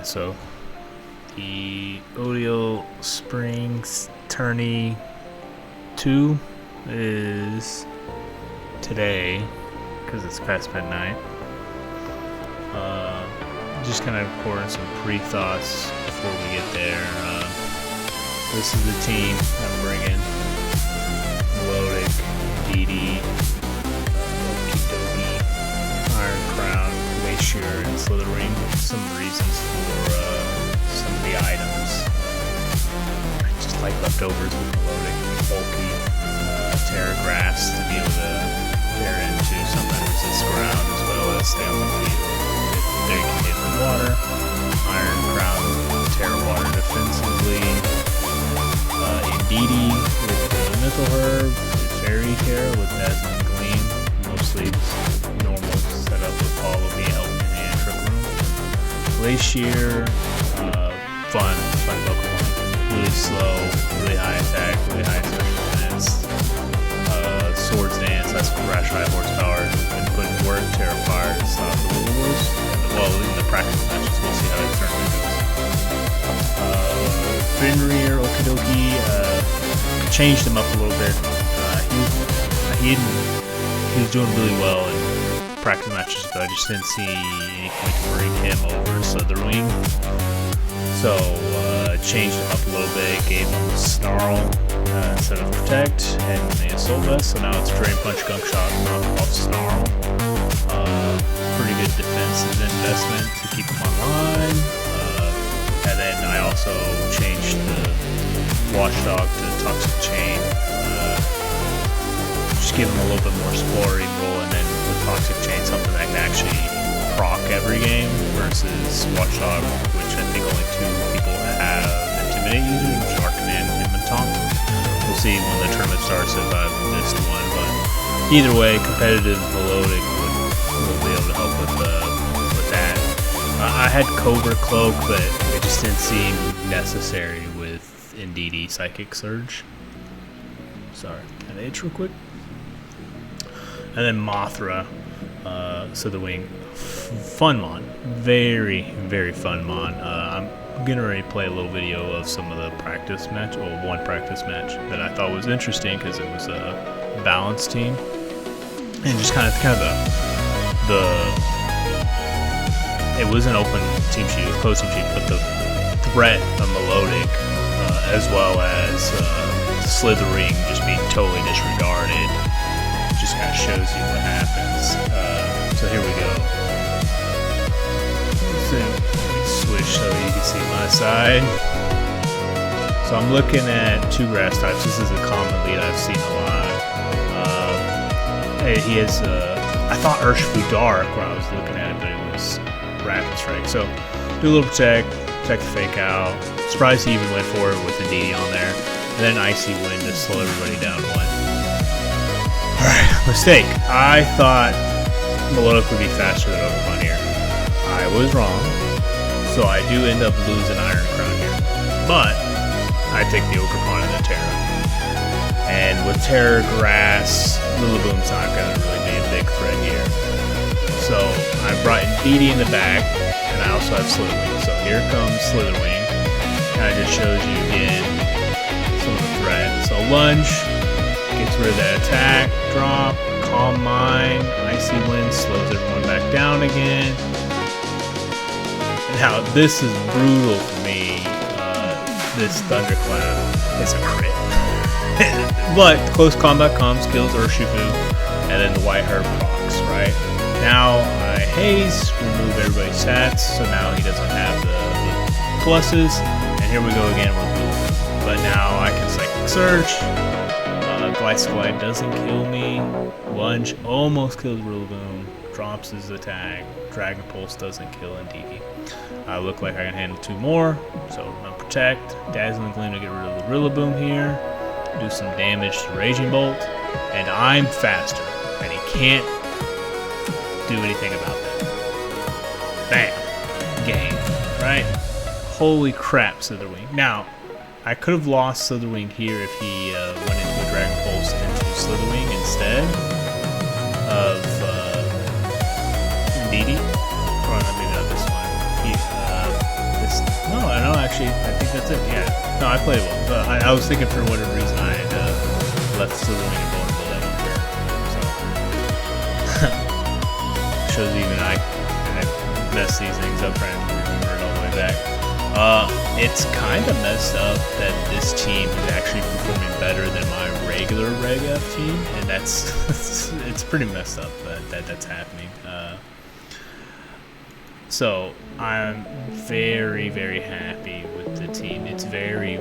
Alright, so the ODL SPRING Tourney 2 is today, because it's past midnight. Just kind of recording some pre-thoughts before we get there. This is the team I'm bringing. Melodic, DD, Okie Iron Crown, Glacier, and Slithering. Some reasons for some of the items. I just like leftovers with Melodic, Bulky, Terra Grass to be able to tear into something that resists ground as well as stay on the field. There you can hit the water. Iron Crown, Terra Water defensively. Indeedee with the Mythal Herb, Fairy Terra with Dazzling Gleam. Mostly normal setup with all of the Elf in the Trick Room. Glacier, fun Pokemon. Really slow, really high attack, really high special defense. Swords Dance, that's Crash High Horsepower. Been putting work, Terra Fire to stop the rules. Well, in the practice matches, we'll see how it turns out. Fenrir, Okidoki, changed him up a little bit. He was doing really well in practice matches, but I just didn't see any point to bring him over Slitherwing. So changed him up a little bit, gave him Snarl instead of Protect, and the Assault Vest. So now it's Drain Punch, Gunk Shot, knock off Snarl. Pretty good defensive investment to keep him online. And then I also changed the Watchdog to Toxic Chain. Just give him a little bit more exploring role, and then with Toxic Chain, something that can actually proc every game versus Watchdog, which I think only 2 people have Intimidate users, which are Arcanan and Minton. We'll see when the tournament starts if I've missed one, but either way, competitive Melodic will be able to help with that. I had Covert Cloak, but it just didn't seem necessary with Indeedee Psychic Surge. Sorry, can I itch real quick? And then Mothra, Slitherwing, fun mon, very fun mon. I'm gonna already play a little video of some of the practice match, or one practice match that I thought was interesting because it was a balanced team, and just kind of it was an open team sheet, it was closed team sheet, but the threat of Melodic as well as Slithering just being totally disregarded just kind of shows you what happens. So here we go. So switch so you can see my side. So I'm looking at 2 grass types. This is a common lead I've seen a lot. He has I thought Urshifu Dark when I was looking at it, but it was Rapid Strike. So do a little protect the fake out. Surprised he even went for it with the DD on there. And then Icy Wind to slow everybody down 1. Alright, mistake. I thought Melodic would be faster than Oakmont here. I was wrong. So I do end up losing Iron Crown here. But I take the Oakmont and the Terra. And with Terra Grass, Rillaboom's not going to really be a big threat here. So I brought Indeedee in the back, and I also have Slitherwing. So here comes Slitherwing. Kind of just shows you again some of the threat. So Lunge gets rid of that attack, drop, Calm Mind, Icy Wind slows everyone back down again. Now this is brutal for me. This Thunderclap is a crit. But close combat comes, kills Urshifu, and then the White Herb procs, right? Now I haze, remove everybody's stats, so now he doesn't have the pluses, and here we go again with Blue. But now I can Psychic Surge, Glyceglide doesn't kill me, Lunge almost kills Rillaboom, drops his attack, Dragon Pulse doesn't kill Indeedee. I look like I can handle 2 more, so I'm going to Protect, Dazzling Gleam to get rid of the Rillaboom here, do some damage to Raging Bolt, and I'm faster, and he can't do anything about that. Bam. Game. Right? Holy crap, Slitherwing. Now, I could have lost Slitherwing here if he went into a Dragon Pulse into Slitherwing instead of Indeedee. Or maybe not this one. actually, I think that's it. Yeah. No, I played well. But I was thinking for whatever reason I had left Civilian vulnerable that one turn. So shows even I mess these things up trying to remember it all the way back. It's kind of messed up that this team is actually performing better than my regular Reg F team, and that's it's pretty messed up that that's happening. So I'm very, very happy with the team. It's very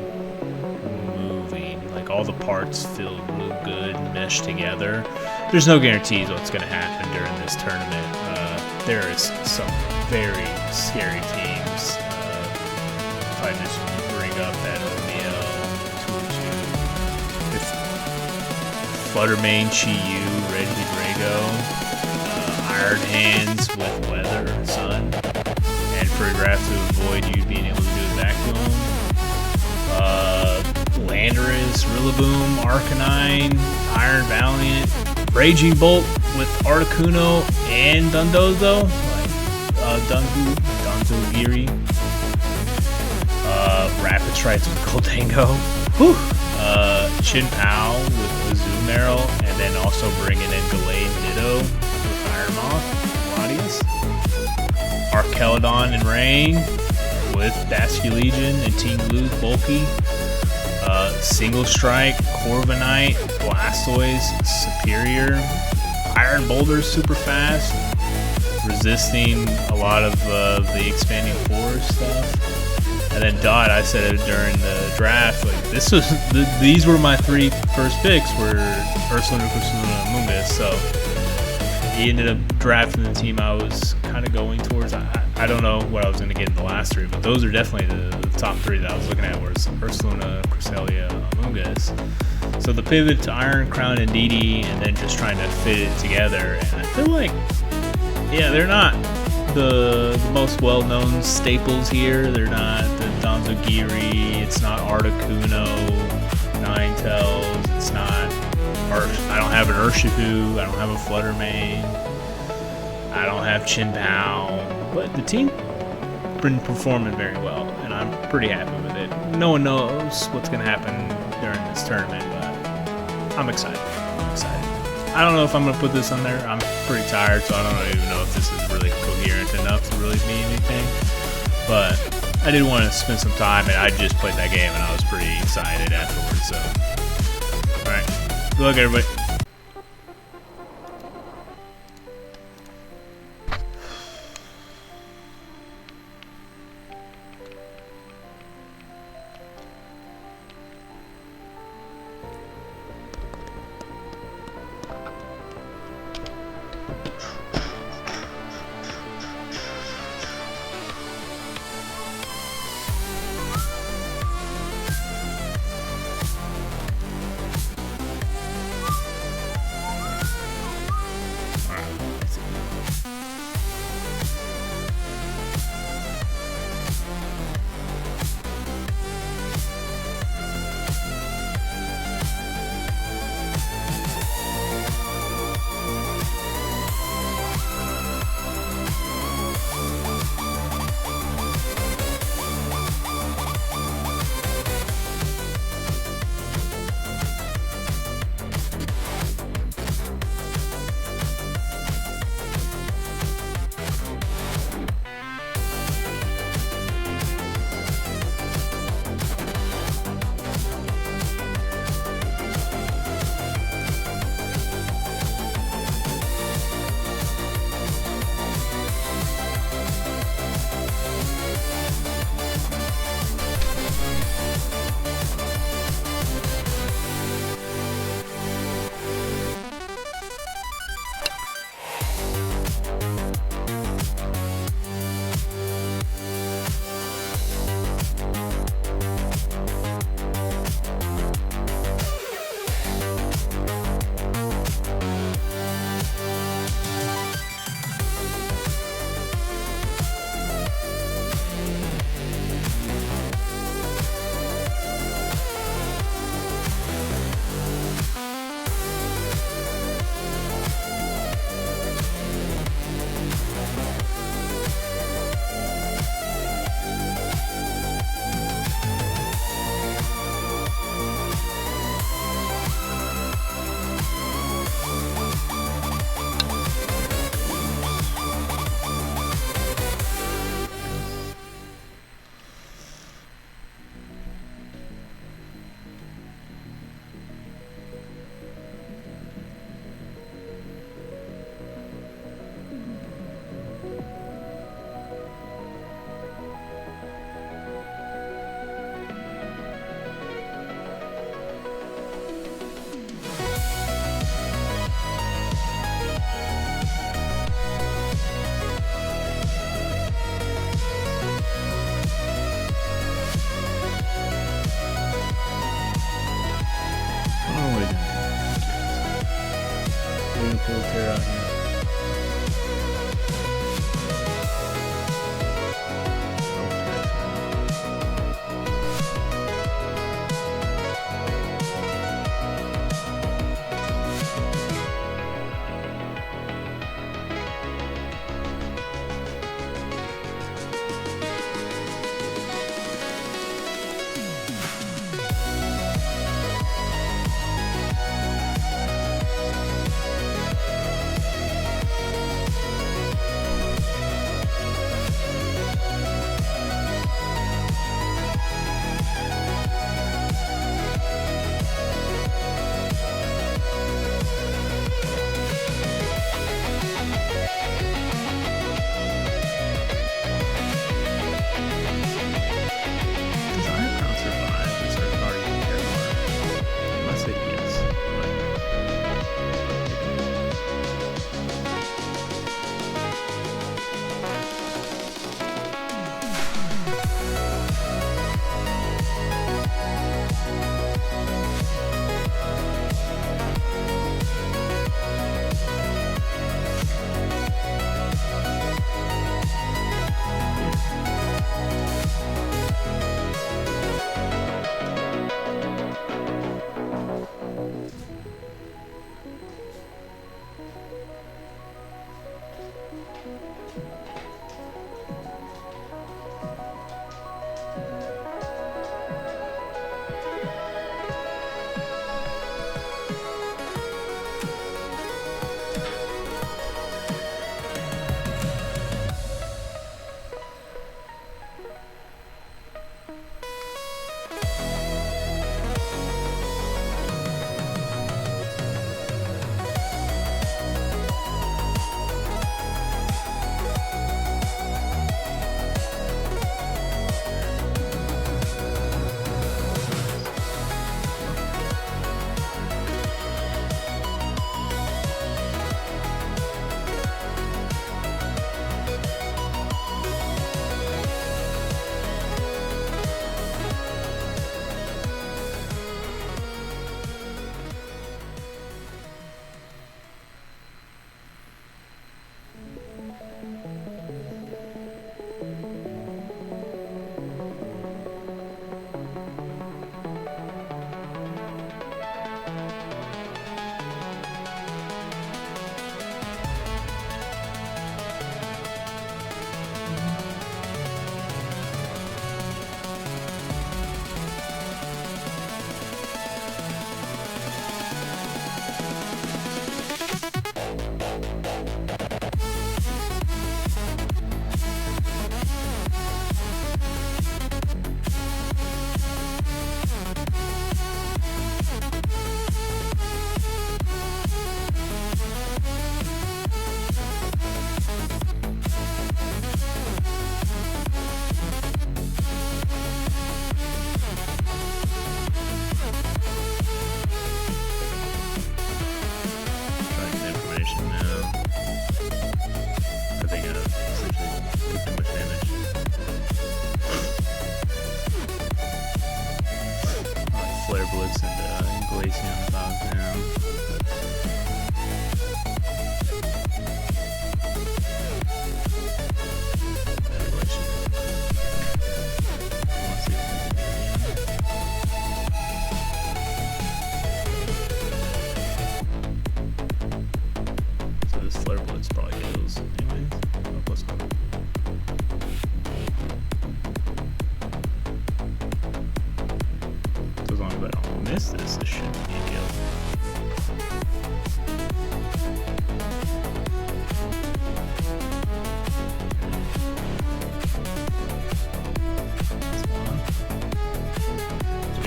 moving. Like all the parts feel real good and meshed together. There's no guarantees what's going to happen during this tournament. There is some very scary teams. If I just bring up that Oatmeal, Fluttermane, Chi-Yu, Raygee, Drago, Iron Hands with Weather, Sun, and Choreograph to avoid you being able to do it back to him. Landorus, Rillaboom, Arcanine, Iron Valiant, Raging Bolt with Articuno and Dundozo, like Danzogiri. Rapid Strikes with Goldango. Whew. Chin Pao with Azumarill, and then also bringing in Gallade Ditto with Iron Moth, Gladius. Arkeladon and Rain with Basculegion and Team Blue's Bulky. Single Strike, Corviknight, Blastoise, Superior. Iron Boulder super fast, resisting a lot of the expanding forest stuff. And then Dot, I said it during the draft, like these were my three first picks were Ursaluna, Ursaluna, and Mungus. So he ended up drafting the team I was kind of going towards. I don't know what I was going to get in the last three, but those are definitely the top three that I was looking at was Ursaluna, Cresselia, Mungus. So the pivot to Iron Crown and DD, and then just trying to fit it together. And I feel like, yeah, they're not the most well-known staples here. They're not the Danzogiri, it's not Articuno, Ninetales, it's not I don't have an Urshifu, I don't have a Fluttermane, I don't have Chin Pao, but the team been performing very well, and I'm pretty happy with it. No one knows what's going to happen during this tournament, but I'm excited. I don't know if I'm going to put this on there. I'm pretty tired, so I don't even know if this is really coherent enough to really mean anything. But I did want to spend some time, and I just played that game, and I was pretty excited afterwards. So, all right, good luck, everybody.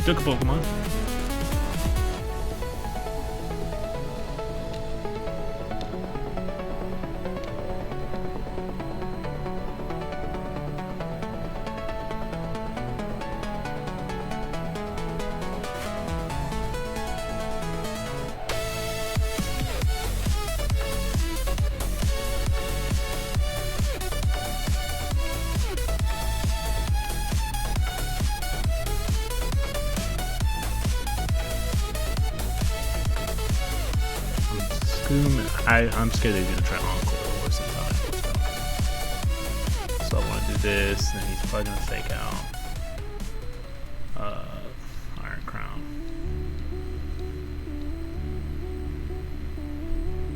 took a Pokemon. I'm scared that he's gonna try Encore or something. So I want to do this, and then he's probably gonna fake out Iron Crown.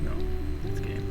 No, it's game.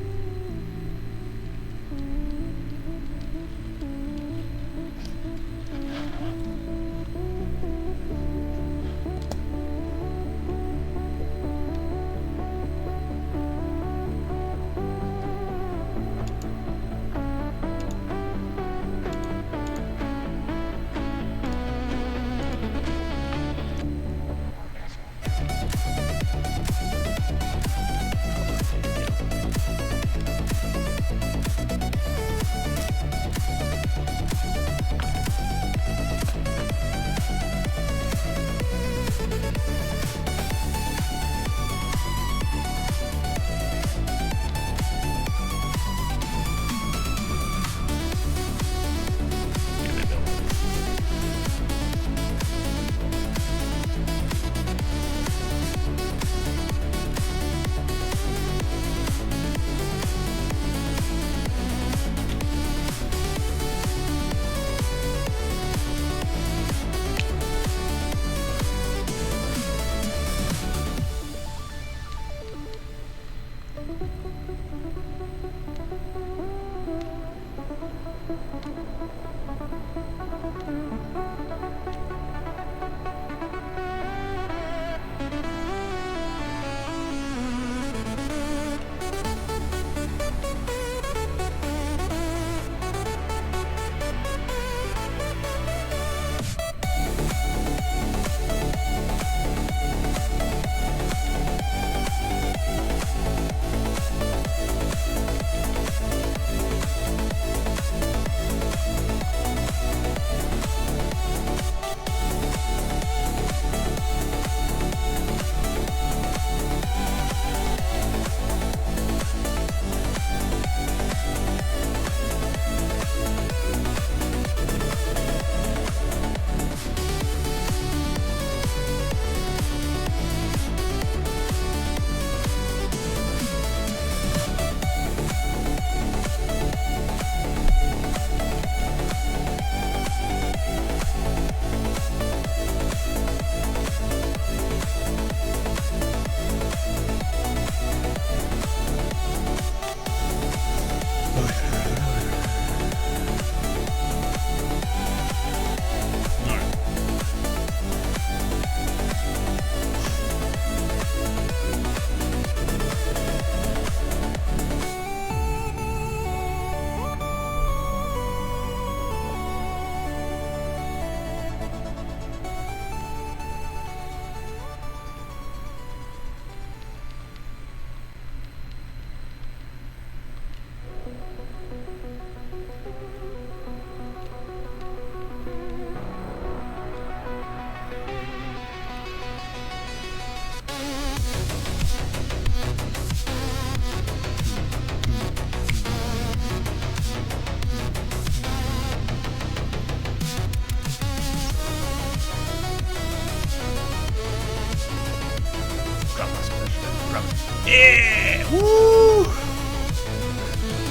Yeah! Woo!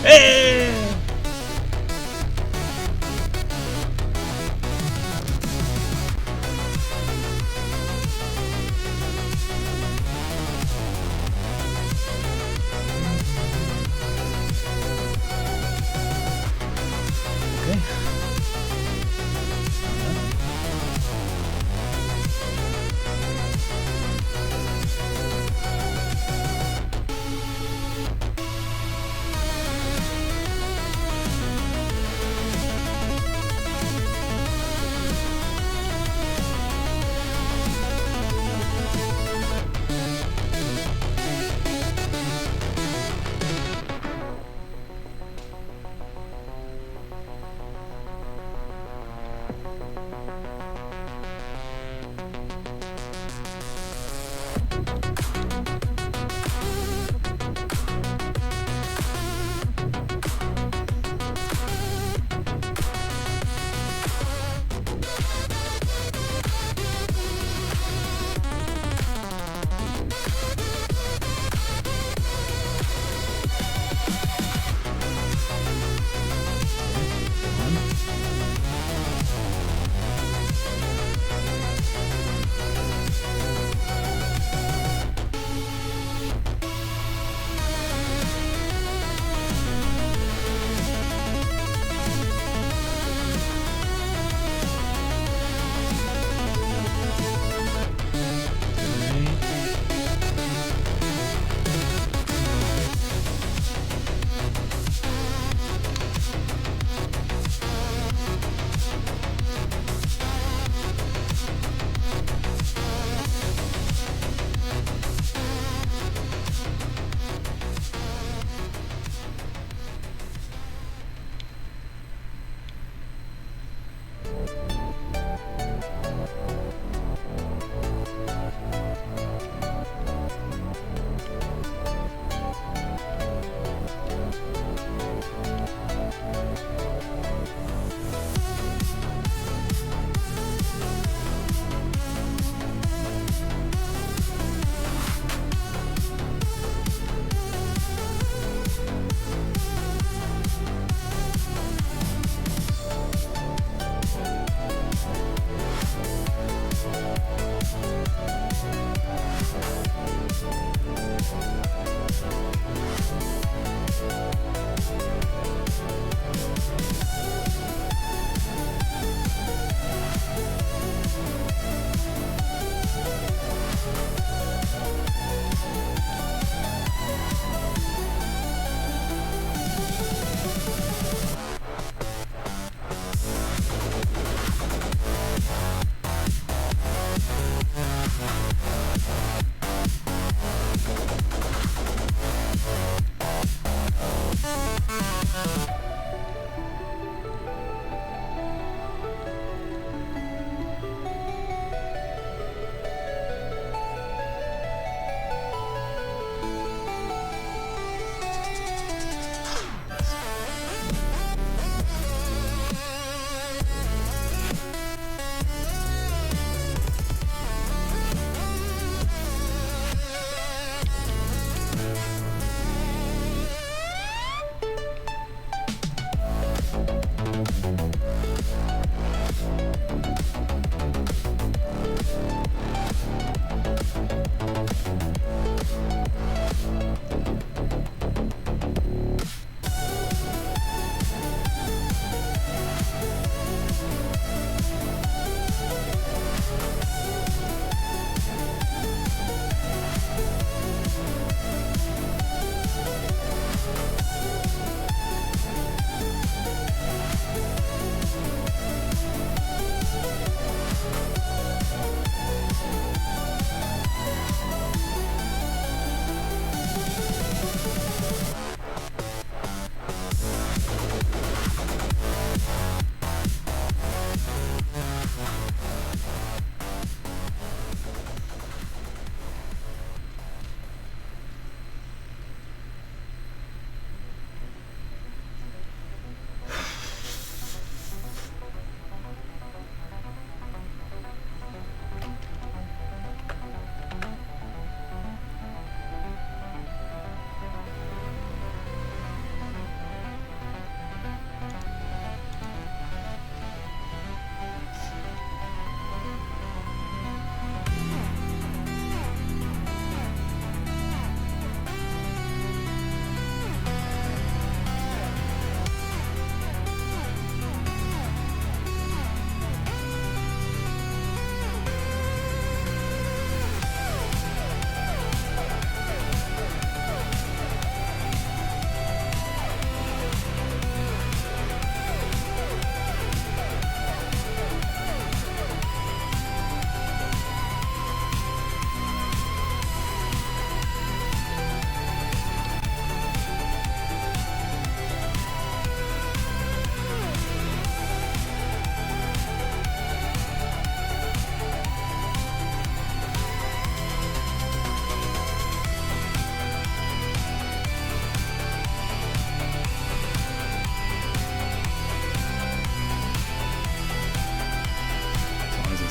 Hey! Okay.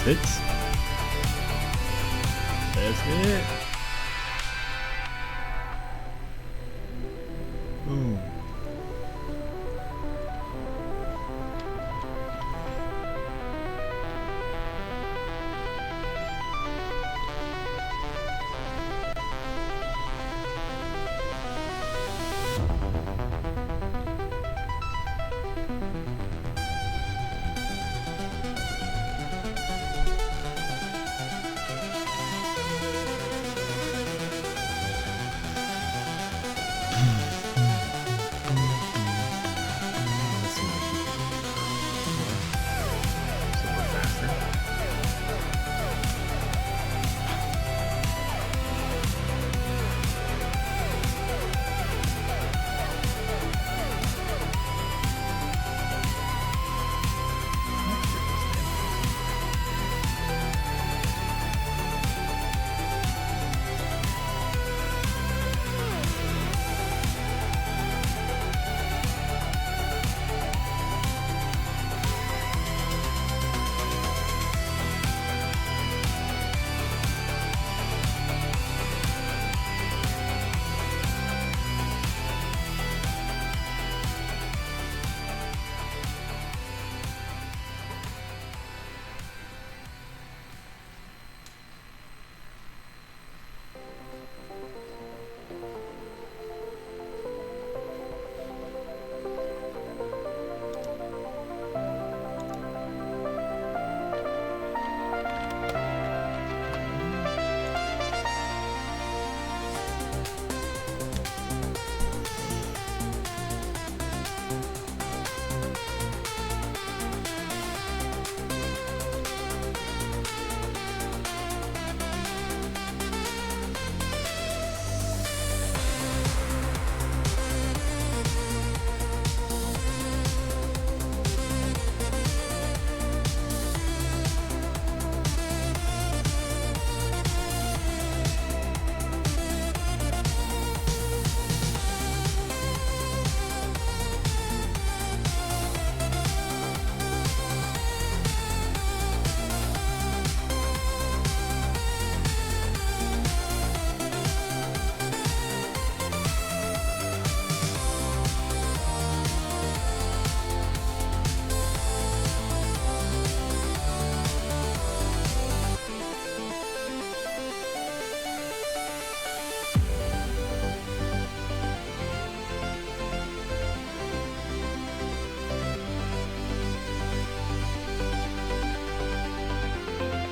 Hits. That's it. Boom.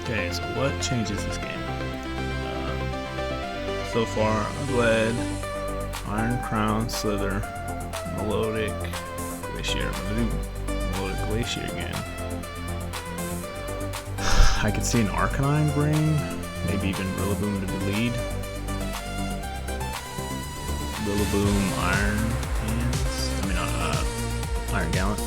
Okay, so what changes this game? So far, Lead, Iron Crown, Slither, Melodic, Glacier. I'm gonna do Melodic Glacier again. I could see an Arcanine Ring, maybe even Rillaboom to the lead. Rillaboom, Iron Hands. I mean, Iron Gallant.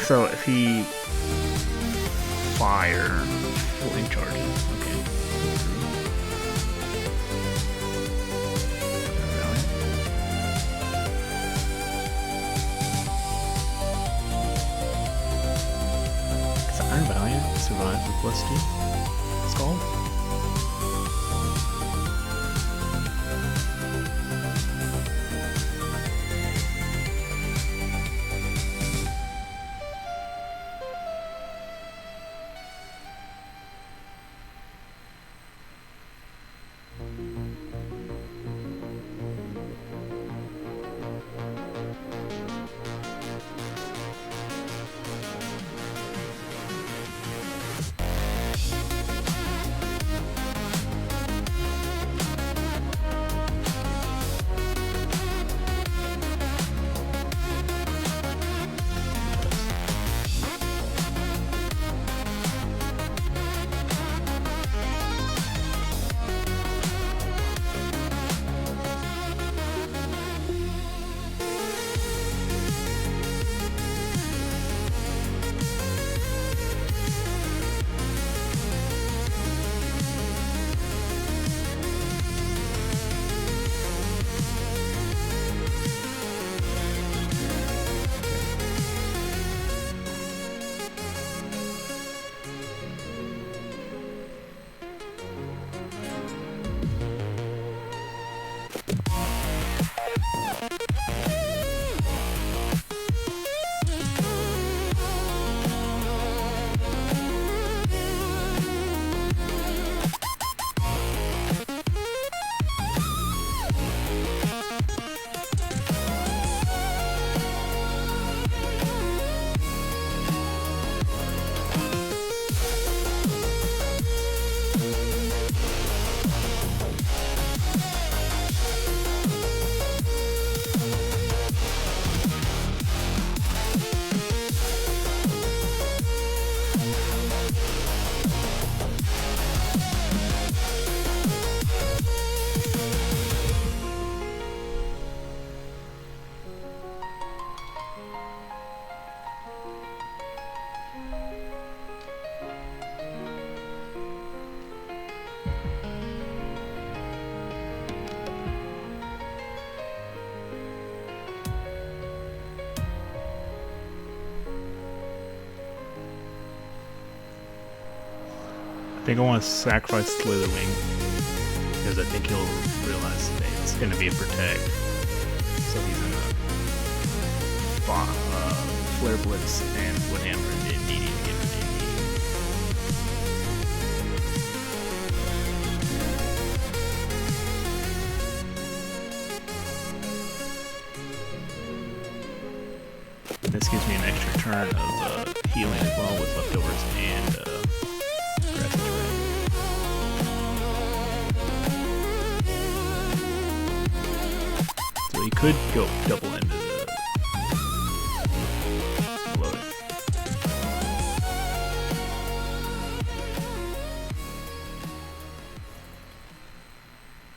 So if he fire, fully charges. Okay. Because Iron Valiant survives with +2. Scald. think I want to sacrifice Slitherwing because I think he'll realize that it's going to be a protect. So he's going to Flare Blitz and Woodhammer and then DD to get rid of DD. This gives me an extra turn of healing as well with leftovers and grassy terrain. So he could go double into the loading.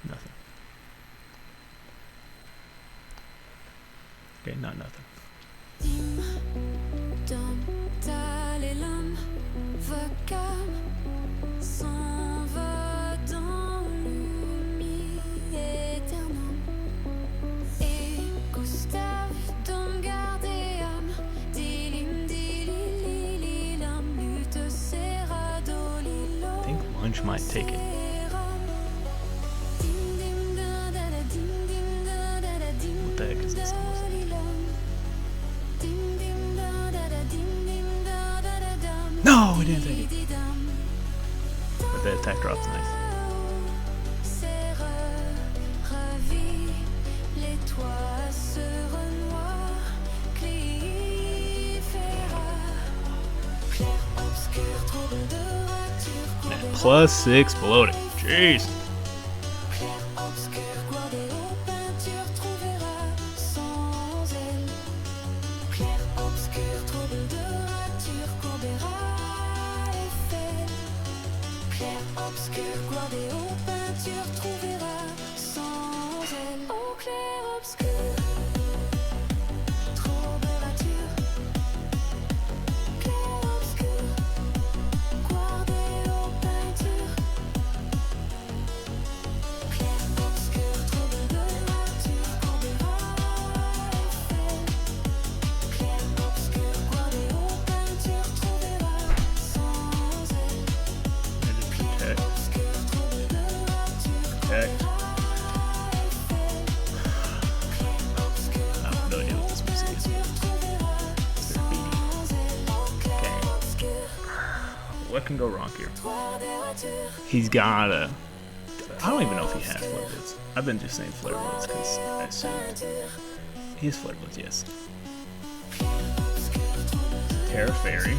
Nothing. Okay, not nothing. Lunge might take it. What the heck is this? No, we didn't take it. But the attack drop's nice. +6 bloating. Jeez. What can go wrong here? He's got a... I don't even know if he has Flare Blitz. I've been just saying Flare Blitz because I assumed. He has Flare Blitz, yes. Terra Fairy.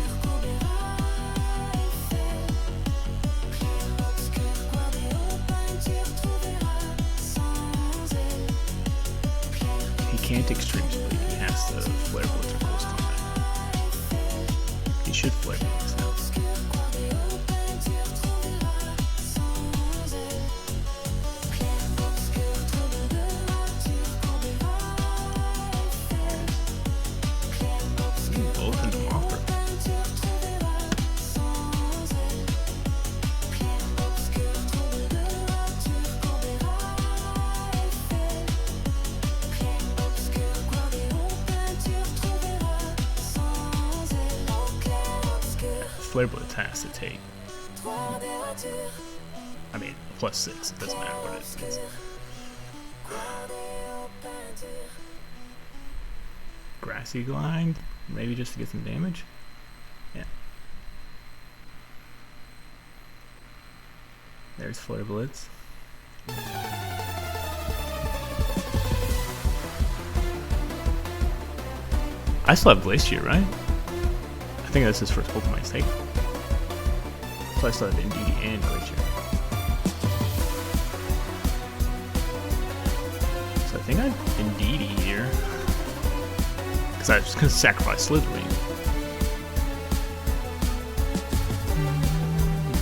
He can't Extreme Speed. He has to Flare Blitz or Close Combat. He should Flare Blitz now. Flare Blitz has to take. I mean, +6. It doesn't matter what it is. Grassy Glide, maybe just to get some damage. Yeah. There's Flare Blitz. I still have Glacier, right? I think that's his first Pokemon he's taken. So I still have Indeedee and Glacier. So I think I have Indeedee here. Because I was just going to sacrifice Slitherwing.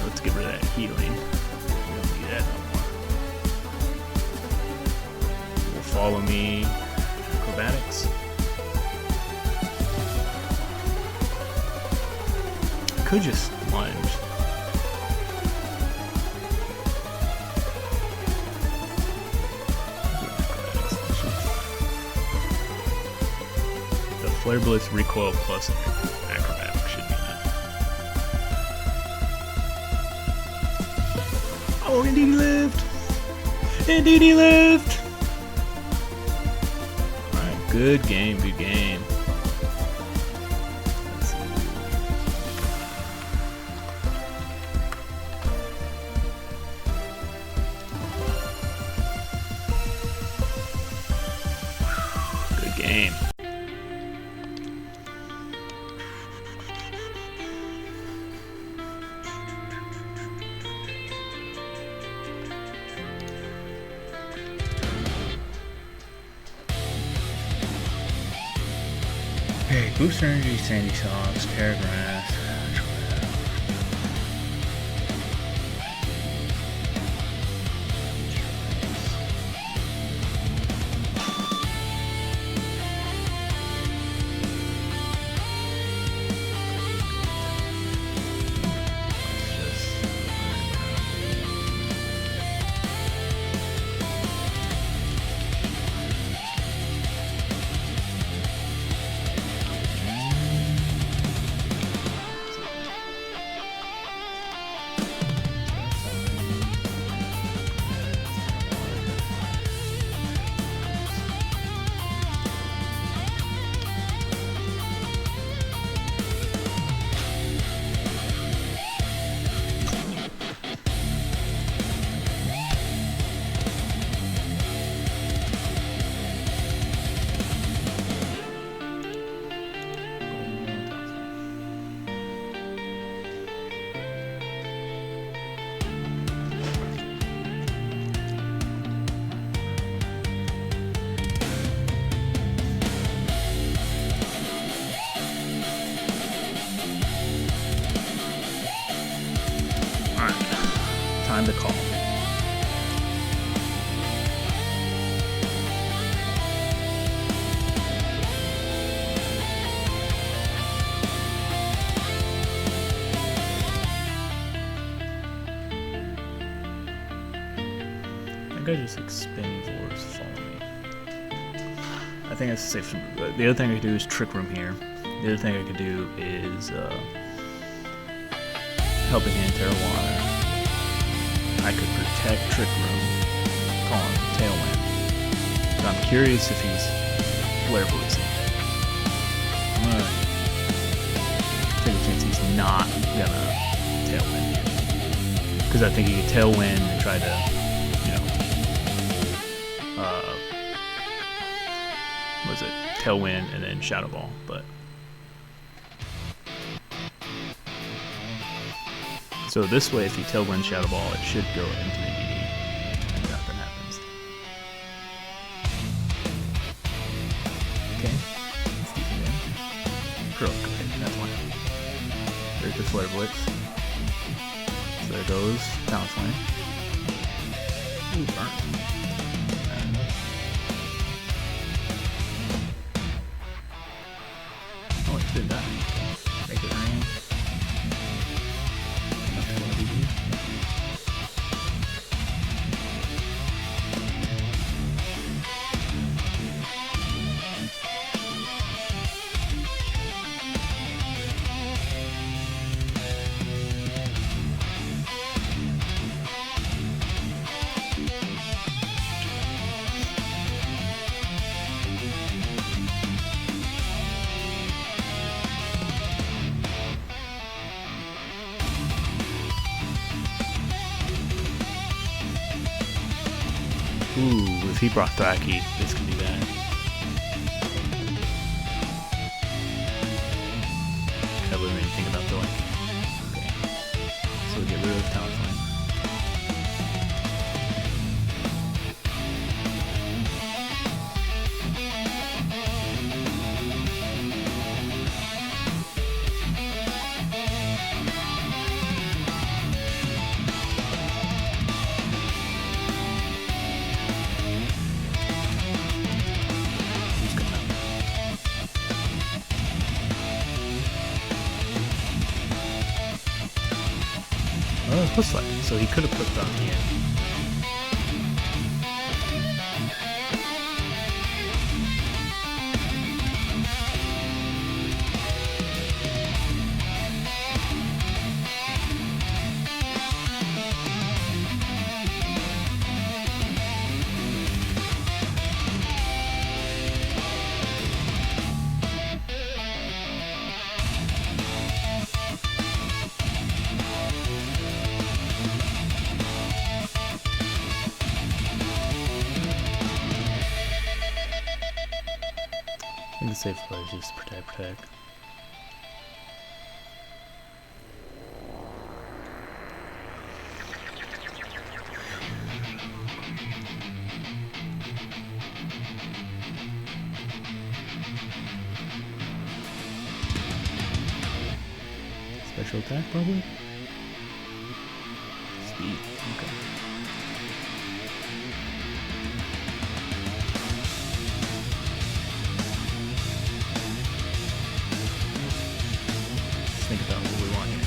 Let's get rid of that healing. We don't need that no more. Will follow me. Acrobatics. Could just lunge. The Flare Blitz recoil plus acrobatic should be enough. Oh, indeed he lived! Indeed he lived! Alright, good game, good game. Let's see. Good game. Okay, boost energy, sandy socks, paragraphs. Time to call. I think I just like spin forwards, follow me. I think that's safe. The other thing I could do is trick room here. The other thing I could do is helping hand Tailwind. I could protect Trick Room, call him Tailwind. But I'm curious if he's Flare Blitzing. I'm gonna take a chance he's not gonna Tailwind here. Because I think he could Tailwind and try to, you know, what was it? Tailwind and then Shadow Ball, but. So this way, if you Tailwind Shadow Ball, it should go into the DD. And nothing happens. Okay. Let's do it again. Curl, okay, that's one. There's the Flare Blitz. So there goes Talent Flame. Ooh, burn. Oh, it did that. Make it rain. Ooh, if he brought Thraki, this could be bad. I wouldn't really think about throwing. Okay. So we get rid of Talent Flame. Oh, it's plus select, so he could have put Donkey in. I think the safe play is just protect. Special attack, probably? Speed, okay. Let's think about what we want here.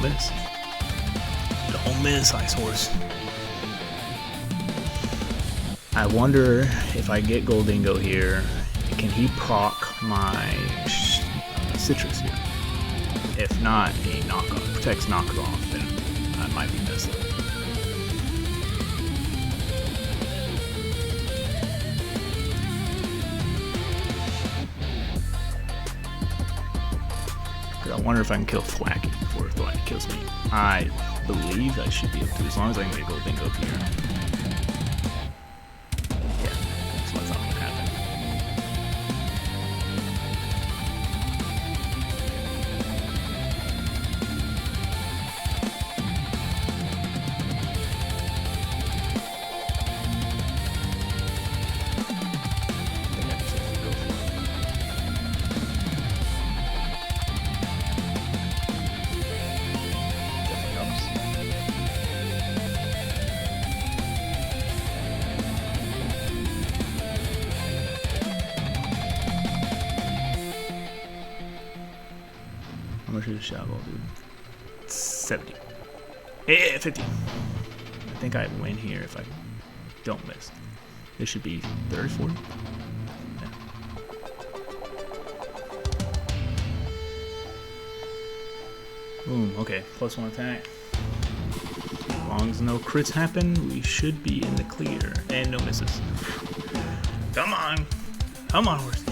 miss. Don't miss, Ice Horse. I wonder if I get Goldingo here, can he proc my citrus here? If not, he protects knockoff, then I might be missing. I wonder if I can kill Thwacky before Thwacky kills me. I believe I should be able to, as long as I can get Goldingo up here. Yeah, that's what's not gonna happen. How much is the shovel, dude? 70. Yeah, 50. I think I win here if I don't miss. This should be 30, 40. Yeah. Boom, okay, +1 attack. As long as no crits happen, we should be in the clear. And no misses. Come on! Come on, horse.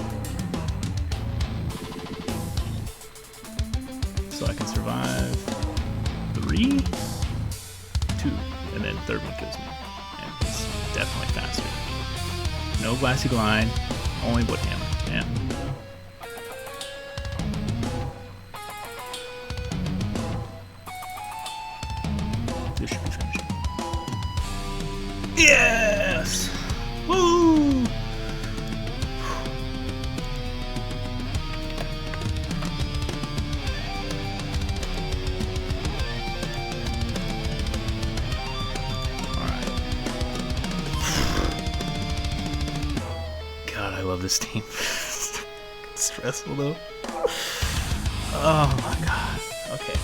So I can survive 3, 2, and then third one kills me. And he's definitely faster. No glassy glide, only wood hammer. Yeah. This should be finishing. Yes! Woo! God, I love this team. It's stressful though. Oh my god. Okay.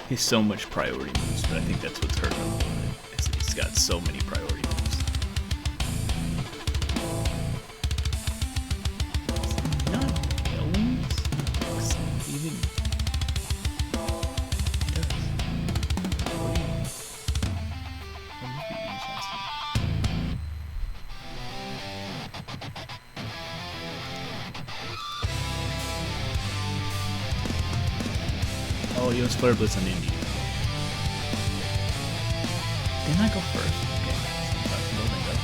He's so much priority moves, but I think that's what's hurting him a little bit. He's got so many priority moves. Not tailwinds? Even... He does. What do you use? What did you use last time? Oh, you have Flare Blitz on Indy. Didn't I go first? Okay. Sometimes no, they go.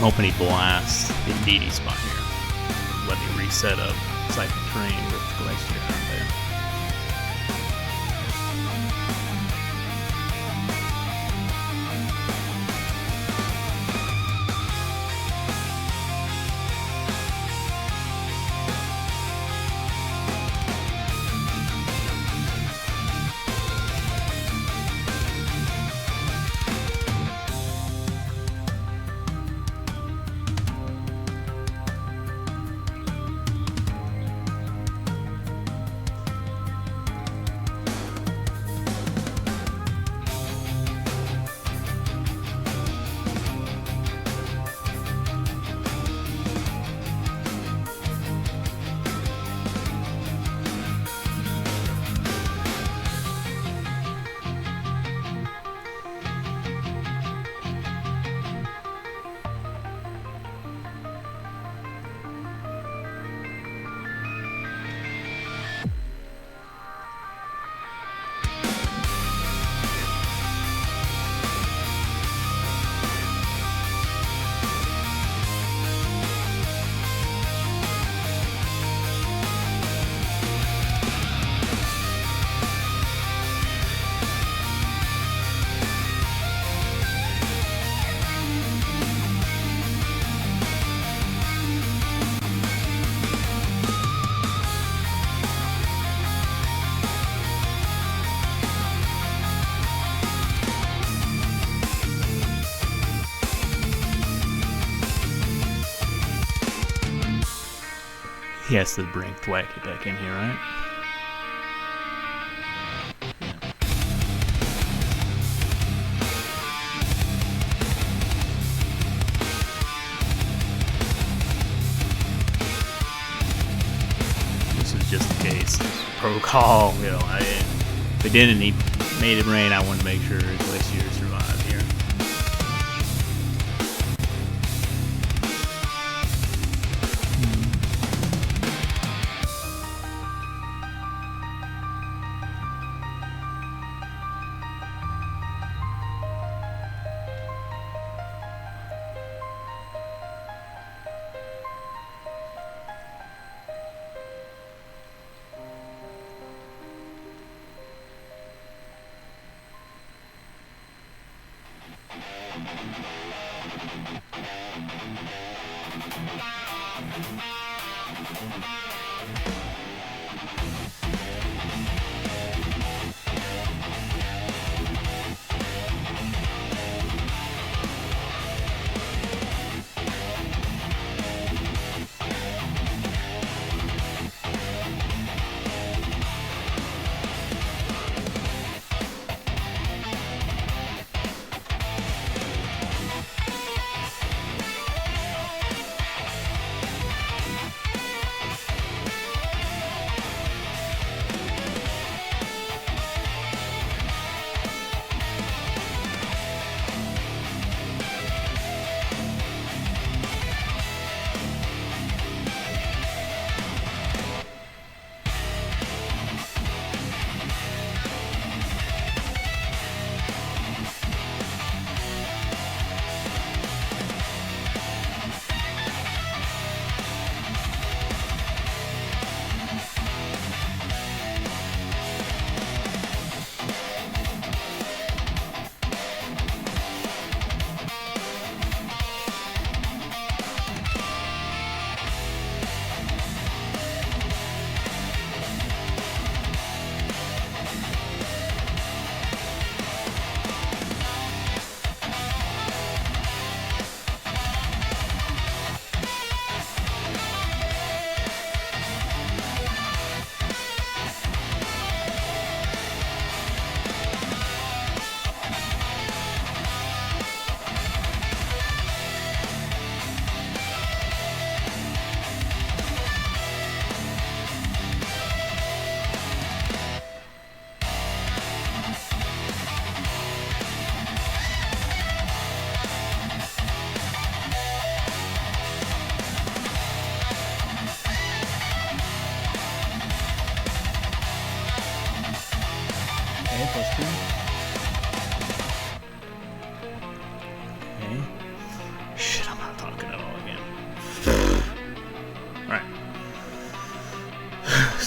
I'm hoping he blasts the DD spot here. Let me reset up Psychic Terrain with Glacier out there. He has to bring Thwacky back in here, right? This is just the case. Protocol, you know, if it didn't, he made it rain. I want to make sure Glacier survived here.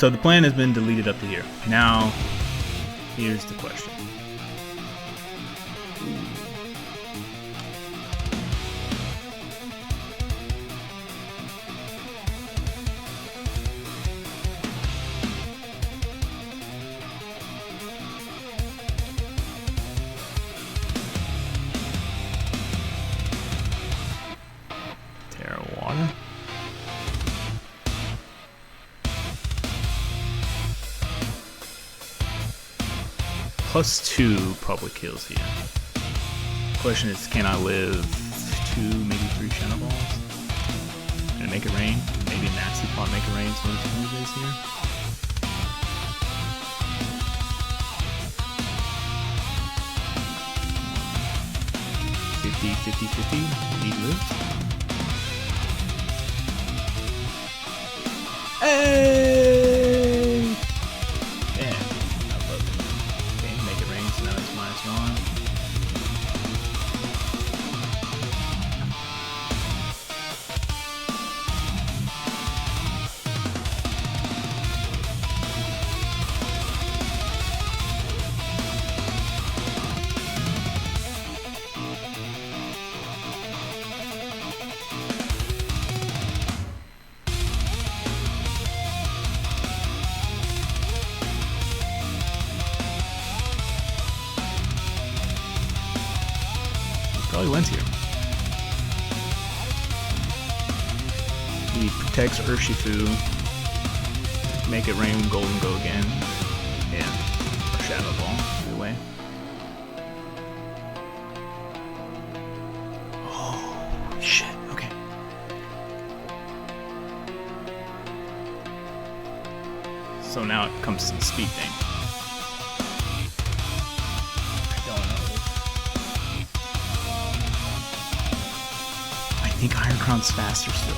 so the plan has been deleted up to here. Now, here's the question. +2 probably kills here. Question is, can I live 2, maybe 3 shadow balls? Gonna make it rain? Maybe a nasty pot make it rain, so let's do this here. $50, need lives. Hey! Yeah, I love it. Okay, make it rain, so now it's -1. Probably wins here. He protects Urshifu. Make it rain, golden go again. And a shadow ball, either way. Oh shit, okay. So now it comes to the speed thing. I think Iron Crown's faster still.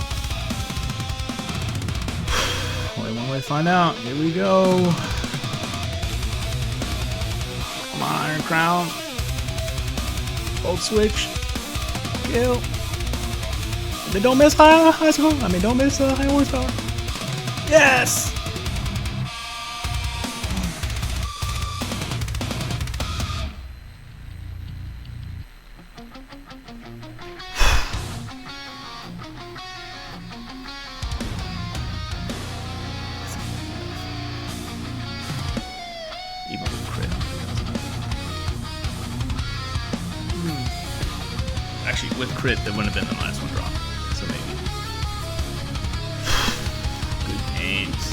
Only one way to find out. Here we go. Come on, Iron Crown. Bolt switch. Kill. They don't miss high score. I mean, don't miss high horsepower. Yes! Even with crit. Actually, with crit, there wouldn't have been the -1 drop. So maybe. Good games.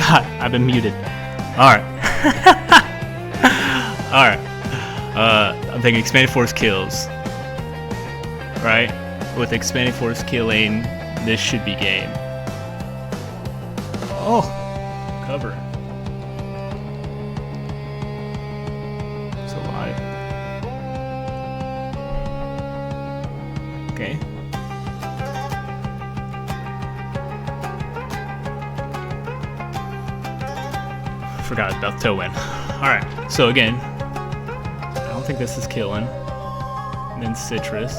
God, I've been muted. Alright. Alright. I'm thinking expanded force kills. Right? With expanded force killing, this should be game. Oh! Cover. It's alive. Okay. Forgot about toe win. Alright, so again, I don't think this is killing. And then citrus.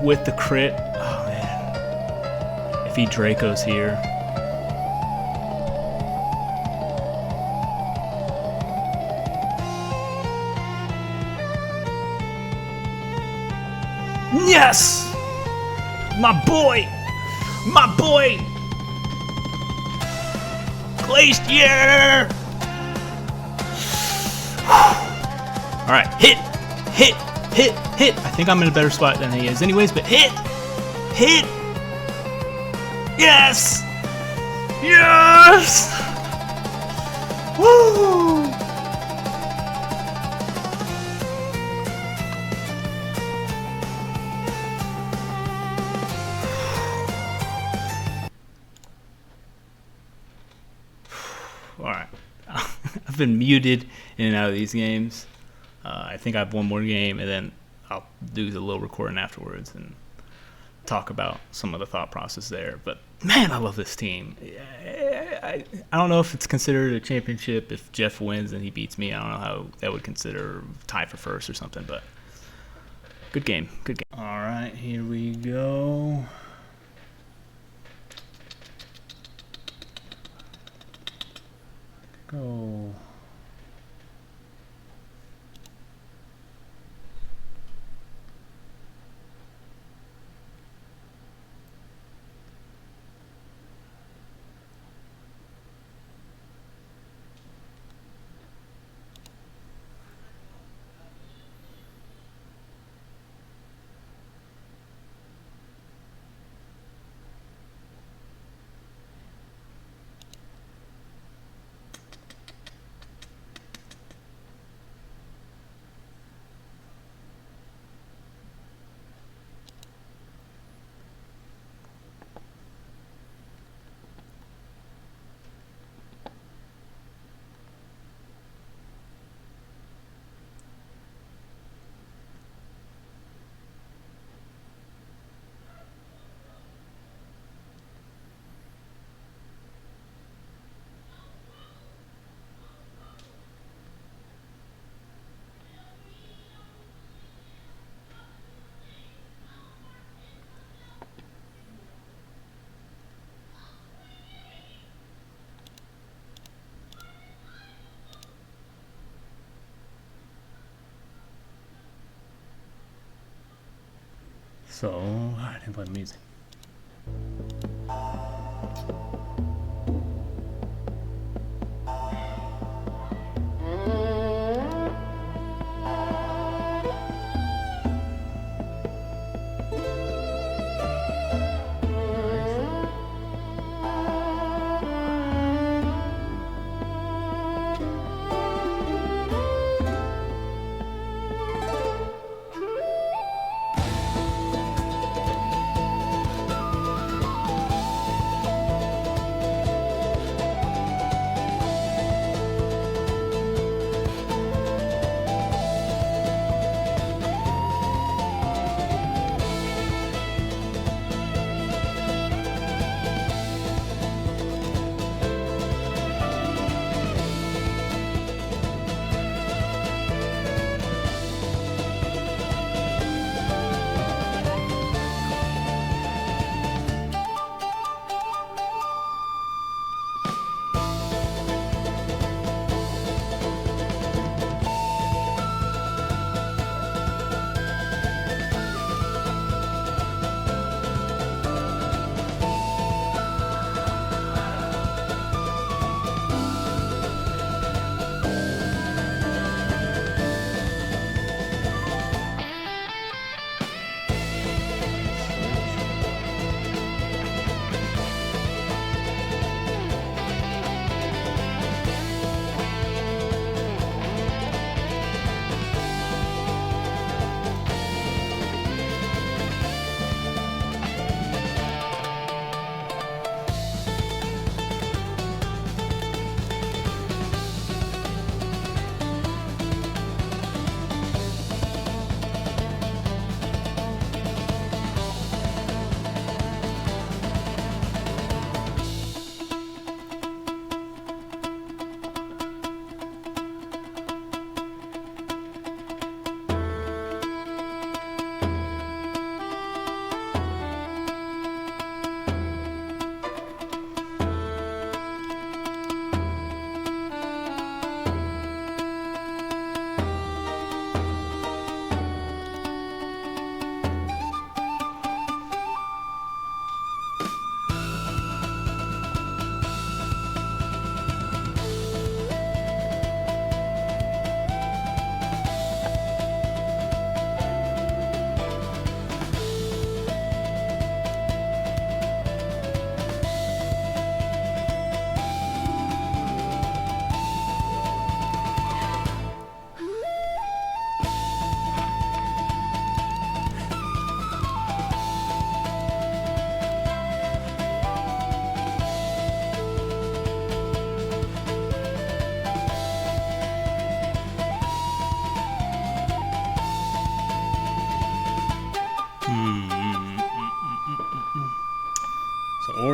With the crit, oh man. If he Draco's here. Yes! My boy! My boy! Glacier! Alright, hit! Hit! Hit! Hit! I think I'm in a better spot than he is anyways, but hit! Hit! Yes! Yes! Woo! Alright. I've been muted in and out of these games. I think I have one more game, and then I'll do the little recording afterwards and talk about some of the thought process there. But man, I love this team. I don't know if it's considered a championship if Jeff wins and he beats me. I don't know how that would consider tie for first or something, but good game. Good game. All right, here we go. Go. So, I didn't play the music.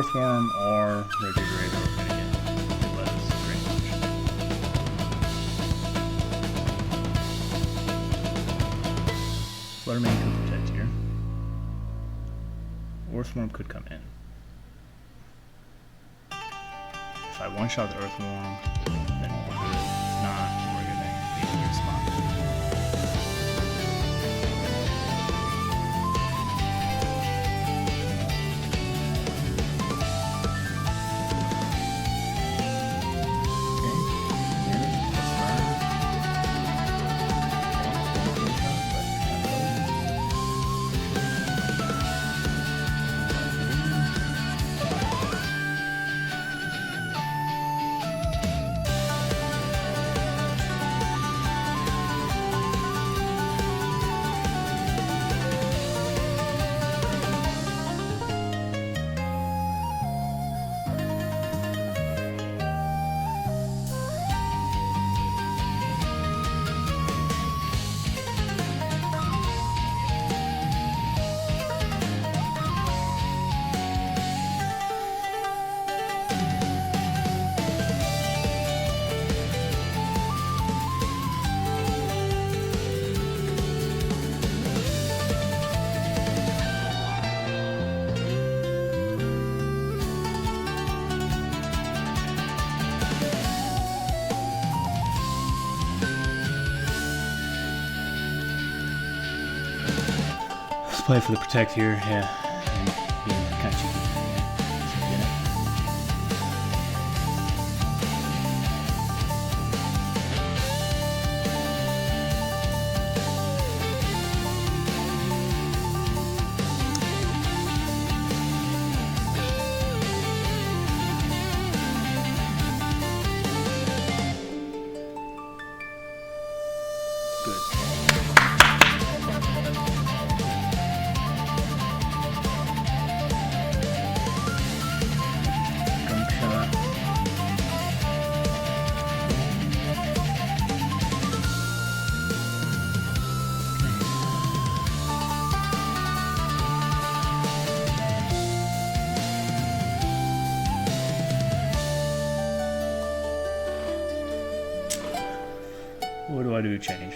Earthworm or Refrigerator are going to get lettuce pretty much. Flutterman could protect here. Earthworm could come in. If I one-shot the Earthworm, then we're good. If not, we're going to be in a good spot. Play for the protect here, yeah, and being kind of cheeky. What do I do to change?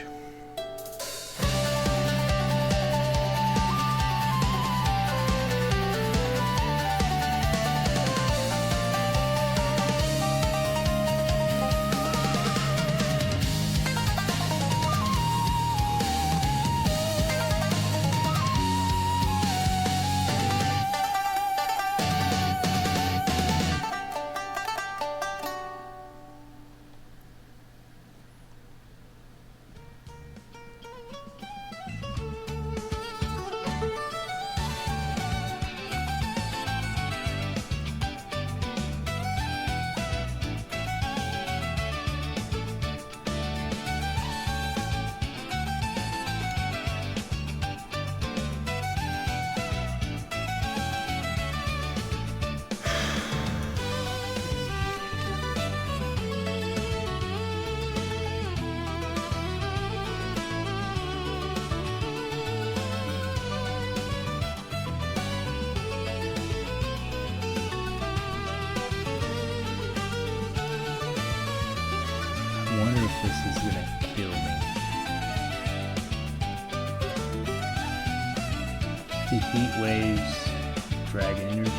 I wonder if this is gonna kill me. The heat waves, dragon energy.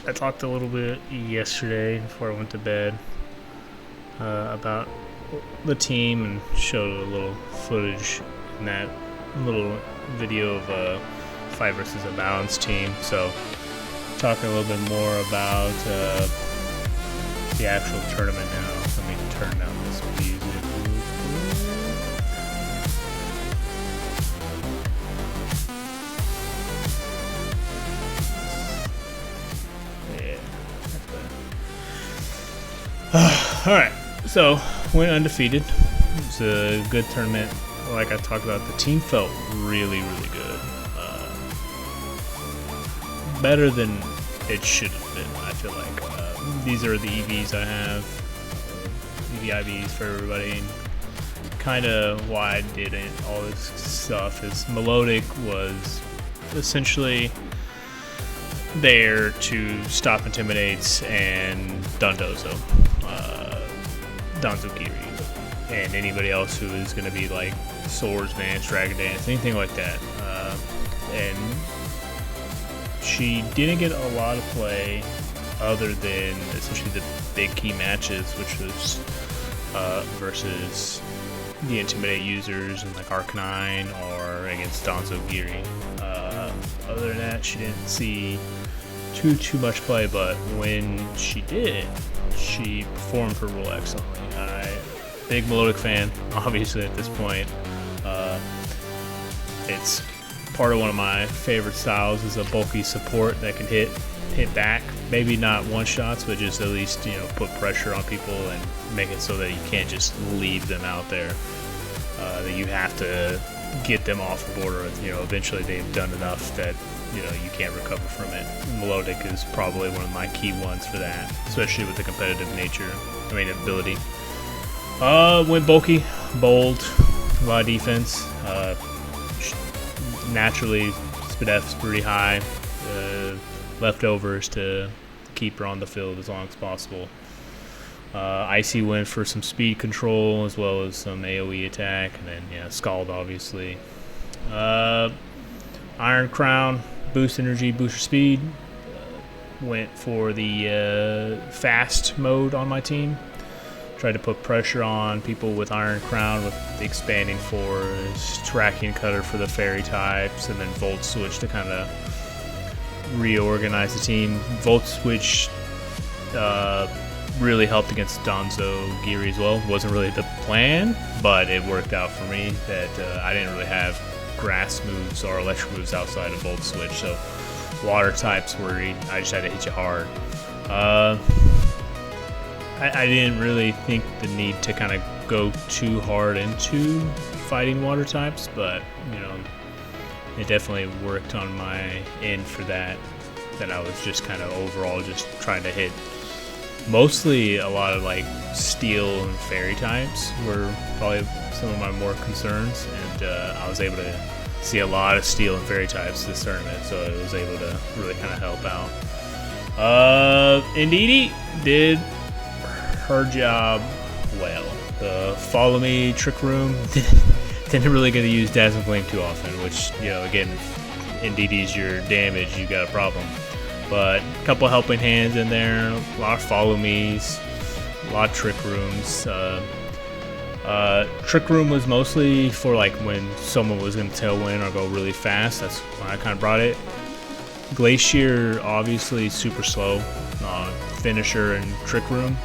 I talked a little bit yesterday before I went to bed about the team and showed a little footage in that little video of 5 versus a balanced team. So talking a little bit more about the actual tournament now. Let me turn down this music. Alright, so went undefeated. It's a good tournament. Like I talked about, the team felt really, really good. Better than it should have been, I feel like. These are the EVs I have. VIVs for everybody. And kind of why I did it, all this stuff is Melodic was essentially there to stop Intimidates and Dondozo, Danzogiri, and anybody else who is going to be like Swords Dance, Dragon Dance, anything like that. And she didn't get a lot of play other than essentially the big key matches, which was versus the Intimidate users and like Arcanine or against Danzogiri. Other than that, she didn't see too much play, but when she did, she performed her role excellently. Big Melodic fan, obviously at this point. It's part of one of my favorite styles is a bulky support that can hit back. Maybe not one shots, but just at least, you know, put pressure on people and make it so that you can't just leave them out there. That you have to get them off the border. You know, eventually they've done enough that, you know, you can't recover from it. Melodic is probably one of my key ones for that, especially with the competitive nature. I mean, ability. Went bulky, bold, a lot of defense. Naturally, Spadef's pretty high. Leftovers to keep her on the field as long as possible. Icy went for some speed control as well as some AoE attack, and then yeah, Scald obviously. Iron Crown, boost energy, boost your speed. Went for the fast mode on my team. Tried to put pressure on people with Iron Crown with the expanding force, tracking cutter for the fairy types, and then Volt Switch to kind of reorganize the team. Volt Switch really helped against Danzogiri as well. Wasn't really the plan, but it worked out for me that I didn't really have grass moves or electric moves outside of Volt Switch, so water types were I just had to hit you hard. I didn't really think the need to kind of go too hard into fighting water types, but you know, it definitely worked on my end for that. That I was just kind of overall just trying to hit mostly a lot of like steel and fairy types were probably some of my more concerns, and I was able to see a lot of steel and fairy types this tournament, so I was able to really kind of help out. Indeedee did her job well. The Follow Me Trick Room didn't really get to use Dazzling Flame too often, which, you know, again, Indeedee's your damage, you got a problem. But a couple helping hands in there, a lot of Follow Me's, a lot of Trick Rooms. Trick Room was mostly for like when someone was going to tailwind or go really fast. That's when I kind of brought it. Glacier, obviously super slow. Finisher and Trick Room.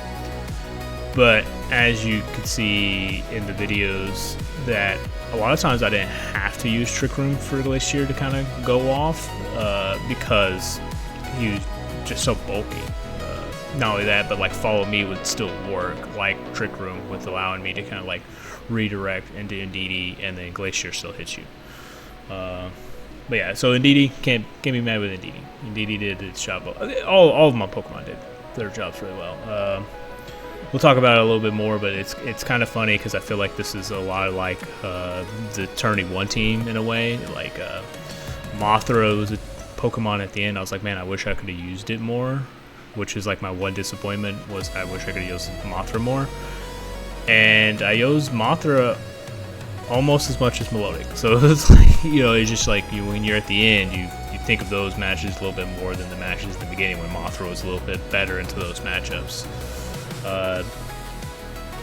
But as you could see in the videos, that a lot of times I didn't have to use Trick Room for Glacier to kind of go off because he was just so bulky. Not only that, but like Follow Me would still work like Trick Room, with allowing me to kind of like redirect into Indeedee, and then Glacier still hits you. But yeah, so Indeedee, can't be mad with Indeedee. Indeedee did its job well. All of my Pokemon did their jobs really well. We'll talk about it a little bit more, but it's kind of funny because I feel like this is a lot like the Tourney 1 team in a way. Like Mothra was a Pokemon at the end. I was like, man, I wish I could have used it more, which is like my one disappointment, was I wish I could have used Mothra more. And I used Mothra almost as much as Melodic. So it's like, you know, it's just like when you're at the end, you think of those matches a little bit more than the matches in the beginning when Mothra was a little bit better into those matchups.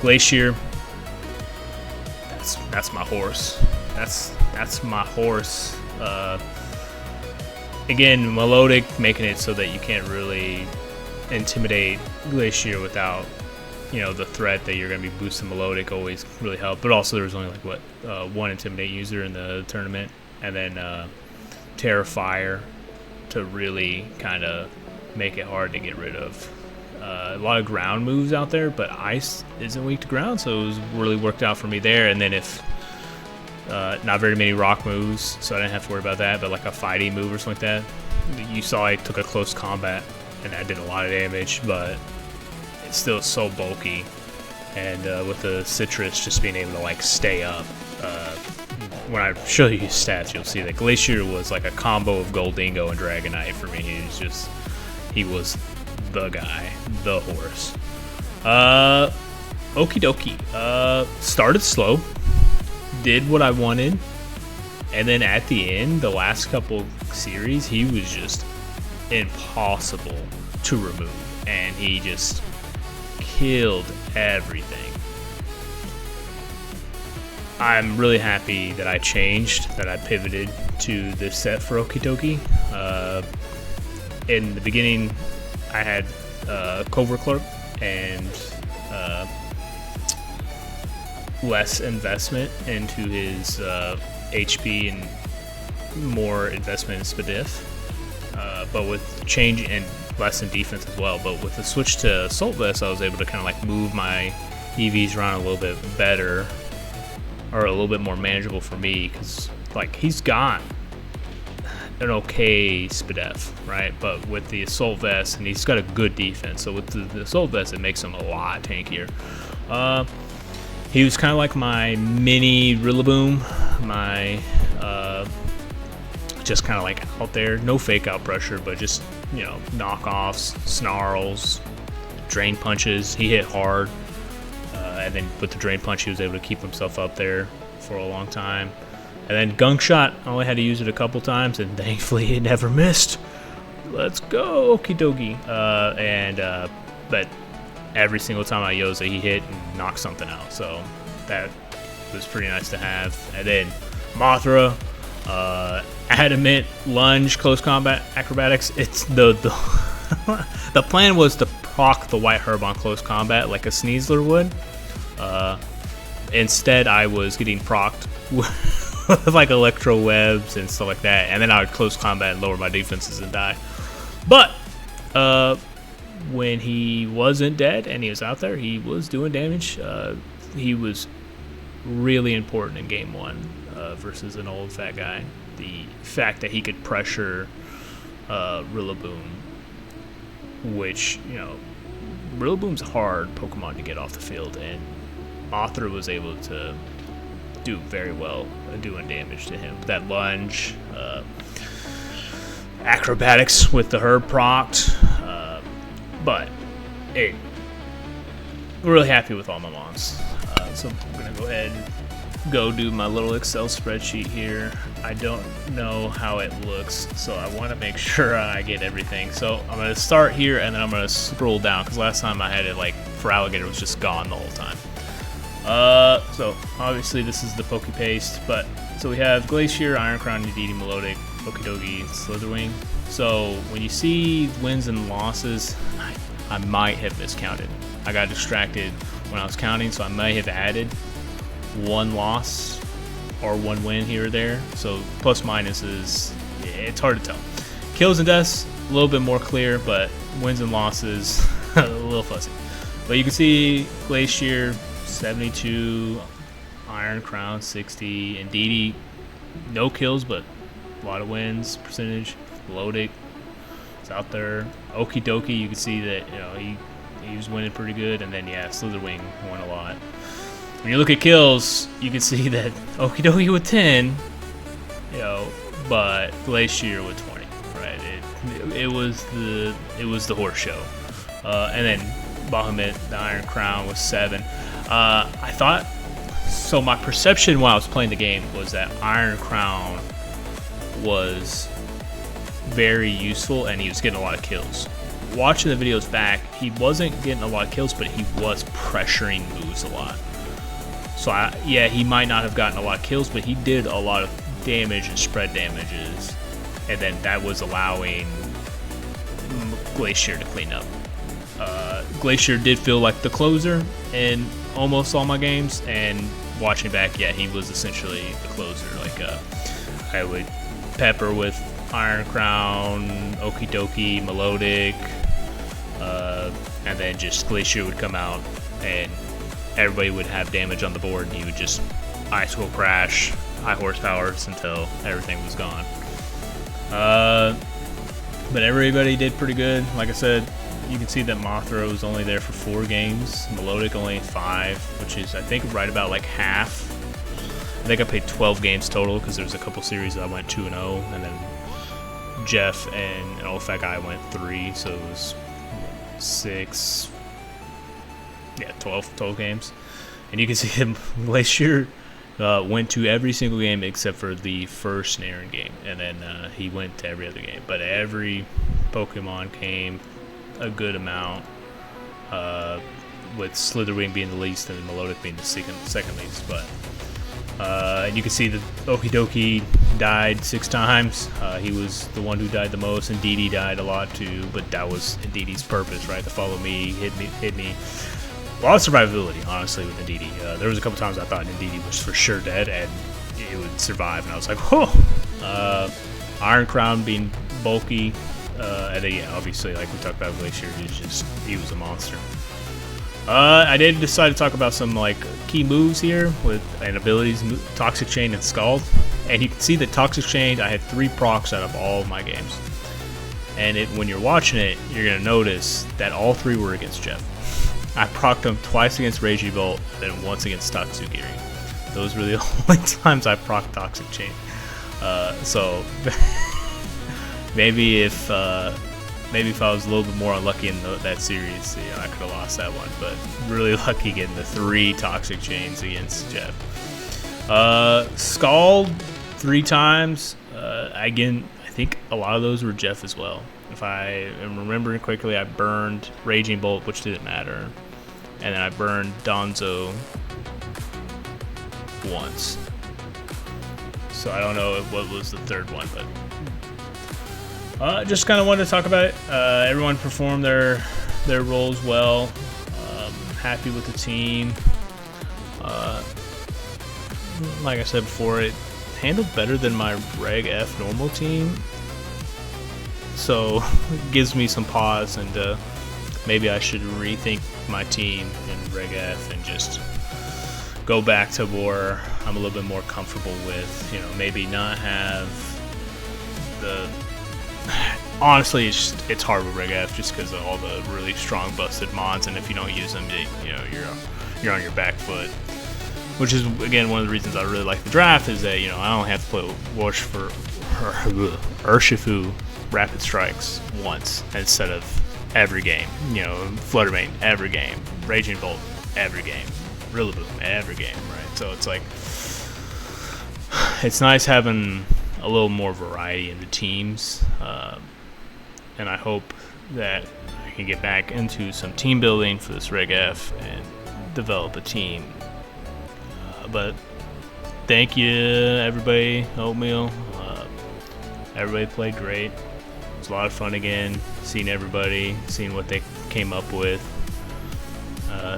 Glacier, that's my horse. That's my horse. Again, Melodic making it so that you can't really intimidate Glacier without, you know, the threat that you're going to be boosting Melodic always really helped. But also there was only like one Intimidate user in the tournament, and then Terrifier to really kind of make it hard to get rid of. A lot of ground moves out there, but Ice isn't weak to ground, so it was really worked out for me there. And then if not very many rock moves, so I didn't have to worry about that, but like a fighting move or something like that, you saw I took a close combat and that did a lot of damage, but it's still so bulky and with the citrus just being able to like stay up. When I show you his stats, you'll see that Glacier was like a combo of Goldingo and Dragonite for me. He was the guy, the horse. Okie dokie. Started slow, did what I wanted, and then at the end, the last couple series, he was just impossible to remove, and he just killed everything. I'm really happy that I changed, that I pivoted to this set for Okie dokie. In the beginning, I had Covert Clerk and less investment into his HP and more investment in Spadif. But with change and less in defense as well. But with the switch to Assault Vest, I was able to kind of like move my EVs around a little bit better, or a little bit more manageable for me, because like he's got an okay Spadef, right? But with the Assault Vest, and he's got a good defense, so with the Assault Vest, it makes him a lot tankier. He was kind of like my mini Rillaboom, my just kind of like out there, no fake out pressure, but just, you know, knockoffs, snarls, drain punches. He hit hard, and then with the drain punch, he was able to keep himself up there for a long time. And then Gunk Shot, I only had to use it a couple times, and thankfully it never missed. Let's go, okie dokie. But every single time I use it, he hit and knocked something out. So that was pretty nice to have. And then Mothra, Adamant, Lunge, Close Combat, Acrobatics. It's the the plan was to proc the White Herb on Close Combat like a Sneasler would. Instead, I was getting procced with like Electro Webs and stuff like that, and then I would Close Combat and lower my defenses and die. But when he wasn't dead and he was out there, he was doing damage. He was really important in Game 1 versus an old fat guy. The fact that he could pressure Rillaboom, which, you know, Rillaboom's a hard Pokemon to get off the field, and Mothra was able to do very well doing damage to him. That Lunge, Acrobatics with the Herb procced, but we're really happy with all my mons. So I'm going to go ahead and go do my little Excel spreadsheet here. I don't know how it looks, so I want to make sure I get everything. So I'm going to start here, and then I'm going to scroll down, because last time I had it, like, for Alligator, it was just gone the whole time. So obviously this is the Poke Paste, but so we have Glacier, Iron Crown, Indeedee, Melodic, Okidogi, Slitherwing. So when you see wins and losses, I might have miscounted. I got distracted when I was counting, so I may have added one loss or one win here or there. So plus minuses, it's hard to tell. Kills and deaths, a little bit more clear, but wins and losses, a little fuzzy. But you can see Glacier 72, Iron Crown 60, Indeedee no kills but a lot of wins percentage. Melodic is out there. Okie dokie, you can see that, you know, he was winning pretty good, and then yeah, Slitherwing won a lot. When you look at kills, you can see that Okie dokie with 10, you know, but Glacier with 20, right? It was the horse show. And then Bahamut, the Iron Crown, was 7. I thought, so my perception while I was playing the game was that Iron Crown was very useful and he was getting a lot of kills. Watching the videos back, he wasn't getting a lot of kills, but he was pressuring moves a lot. So yeah, he might not have gotten a lot of kills, but he did a lot of damage and spread damages, and then that was allowing Glacier to clean up. Glacier did feel like the closer in almost all my games, and watching back, yeah, he was essentially the closer. Like I would pepper with Iron Crown, Okie dokie, Melodic, and then just Glacier would come out and everybody would have damage on the board, and he would just Ice Cold Crash, high horsepower until everything was gone. But everybody did pretty good. Like I said, you can see that Mothra was only there for 4 games, Melodic only 5, which is I think right about like half. I think I played 12 games total because there's a couple series that I went 2-0, and then Jeff and AnOldFatGuy went 3, so it was 6, yeah, 12 games. And you can see him, Glacier went to every single game except for the first Naron game, and then he went to every other game. But every Pokemon came a good amount, with Slitherwing being the least and Melodic being the second least. But and you can see that Okidoki died 6 times. He was the one who died the most, and Didi died a lot too. But that was Didi's purpose, right? To follow me, hit me. A lot of survivability, honestly, with Ndidi. There was a couple times I thought Ndidi was for sure dead, and it would survive, and I was like, whoa! Iron Crown being bulky, and then, yeah, obviously, like we talked about Glacier, he was a monster. I did decide to talk about some, like, key moves here, and abilities, Toxic Chain and Scald. And you can see that Toxic Chain, I had 3 procs out of all of my games. And when you're watching it, you're going to notice that all 3 were against Jeff. I procced him twice against Raygee Bolt, then once against Tatsugiri. Those were the only times I procced Toxic Chain. So maybe if I was a little bit more unlucky in that series, you know, I could have lost that one. But really lucky getting the 3 Toxic Chains against Jeff. Scald 3 times. Again, I think a lot of those were Jeff as well. If I am remembering quickly, I burned Raging Bolt, which didn't matter, and then I burned Donzo once. So I don't know what was the 3rd one, but just kind of wanted to talk about it. Everyone performed their roles well. Happy with the team. Like I said before, it handled better than my Reg F normal team. So it gives me some pause, and maybe I should rethink my team in Reg F and just go back to where I'm a little bit more comfortable with. You know, maybe not have the. Honestly, it's hard with Reg F just because of all the really strong busted mons, and if you don't use them, you're on your back foot. Which is again one of the reasons I really like the draft, is that I only have to play Urshifu Rapid Strikes once instead of every game. Fluttermane every game, Raging Bolt every game, Rillaboom every game, right? So it's like, it's nice having a little more variety in the teams, and I hope that I can get back into some team building for this Reg F and develop a team. But thank you everybody, Oatmeal. Everybody played great. It was a lot of fun again, seeing everybody, seeing what they came up with,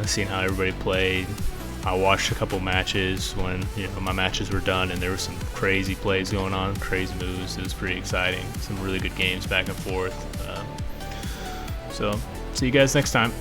seeing how everybody played. I watched a couple matches when my matches were done, and there were some crazy plays going on, crazy moves. It was pretty exciting. Some really good games back and forth. So see you guys next time.